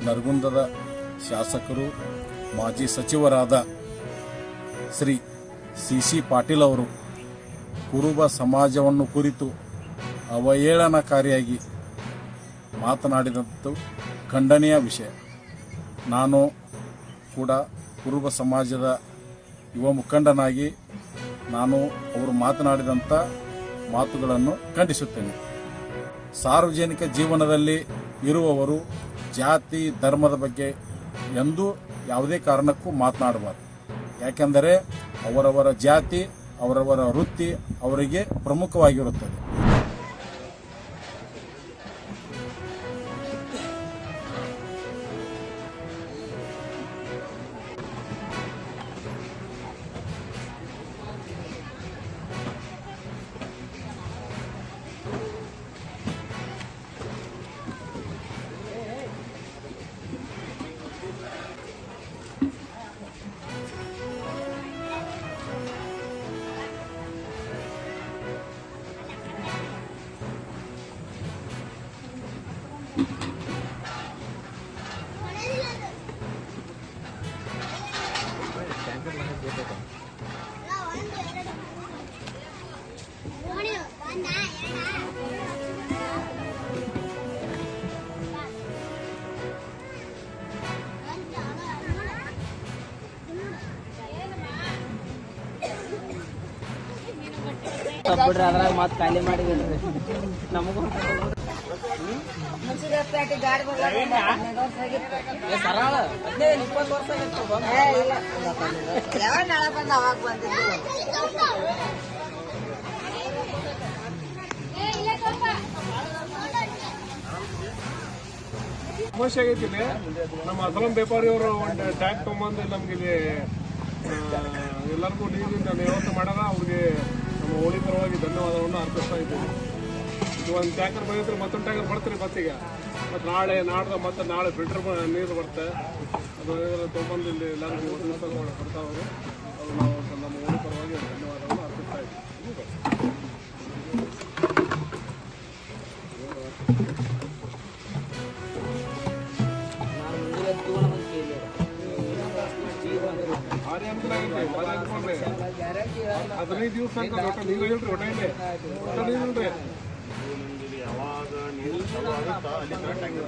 ನರಗುಂದದ ಶಾಸಕರು ಮಾಜಿ ಸಚಿವರಾದ ಶ್ರೀ ಸಿ ಪಾಟೀಲ್ ಅವರು ಕುರುಬ ಸಮಾಜವನ್ನು ಕುರಿತು ಅವಹೇಳನಕಾರಿಯಾಗಿ ಮಾತನಾಡಿದಂಥ ಖಂಡನೀಯ ವಿಷಯ. ನಾನು ಕೂಡ ಕುರುಬ ಸಮಾಜದ ಯುವ ಮುಖಂಡನಾಗಿ ನಾನು ಅವರು ಮಾತನಾಡಿದಂಥ ಮಾತುಗಳನ್ನು ಖಂಡಿಸುತ್ತೇನೆ. ಸಾರ್ವಜನಿಕ ಜೀವನದಲ್ಲಿ ಇರುವವರು ಜಾತಿ ಧರ್ಮದ ಬಗ್ಗೆ ಎಂದೂ ಯಾವುದೇ ಕಾರಣಕ್ಕೂ ಮಾತನಾಡಬಾರದು. ಯಾಕೆಂದರೆ ಅವರವರ ಜಾತಿ ಅವರವರ ವೃತ್ತಿ ಅವರಿಗೆ ಪ್ರಮುಖವಾಗಿರುತ್ತದೆ. ಬಿಡ್ರಿ ಅದ್ರಾಗ ಮತ್ತೆ ಖಾಲಿ ಮಾಡಿದ್ರಿ ನಮಗೂ ಸರಳ 15-20 ವರ್ಷ ಅವಾಗ ಬಂದಿದ್ದು. ಸಮಸ್ಯೆ ಆಗೈತಿ. ನಮ್ಮ ಅಸಲಂ ವ್ಯಾಪಾರಿ ಅವರು ಒಂದು ಟ್ಯಾಂಕ್ ತೊಗೊಂಬಂದು ನಮ್ಗೆ ಇಲ್ಲಿ ಎಲ್ಲರಿಗೂ ನೀರಿನಿಂದ ವ್ಯವಸ್ಥೆ ಮಾಡೋಣ. ಅವ್ರಿಗೆ ನಮ್ಮ ಹೋಳಿ ಪರವಾಗಿ ಧನ್ಯವಾದವನ್ನು ಅರ್ಪಿಸ್ತಾ ಇದ್ದೀವಿ. ಇದು ಒಂದು ಟ್ಯಾಂಕರ್ ಬಂದಿದ್ರೆ ಮತ್ತೊಂದು ಟ್ಯಾಂಕರ್ ಬರ್ತೀರಿ ಬಸ್ಸಿಗೆ. ಮತ್ತು ನಾಡ್ದು ಮತ್ತೆ ನಾಳೆ ಫಿಲ್ಟರ್ ನೀರು ಬರುತ್ತೆ. ಅದು ತೊಗೊಂಬಂದು ಇಲ್ಲಿ ಎಲ್ಲರಿಗೂ ಬರ್ತಾವರು. ಅದು ನಾವು ನಮ್ಮ ಹೋಳಿ ಪರವಾಗಿ ಧನ್ಯವಾದವನ್ನು ಅರ್ಪಿಸ್ತಾ ಇದ್ದೀವಿ. ಭಾರಿ ಅನುಕೂಲ ಆಗೈತೆ. ಭಾರಿ ಅನ್ಕೊಂಡ್ರಿ 15 ದಿವಸ ಅಂತ ಒಟ್ಟ ನೀರು ಇಲ್ರಿ. ಒಟ್ಟ ಇಲ್ಲಿ ಒಟ್ಟ ನೀರು ಇಲ್ರಿ. ಯಾವಾಗ ನೀರು ಚಲೋ ಆಗುತ್ತಾ ಅಲ್ಲಿ ಕರೆಕ್ಟ್ ಆಗಿ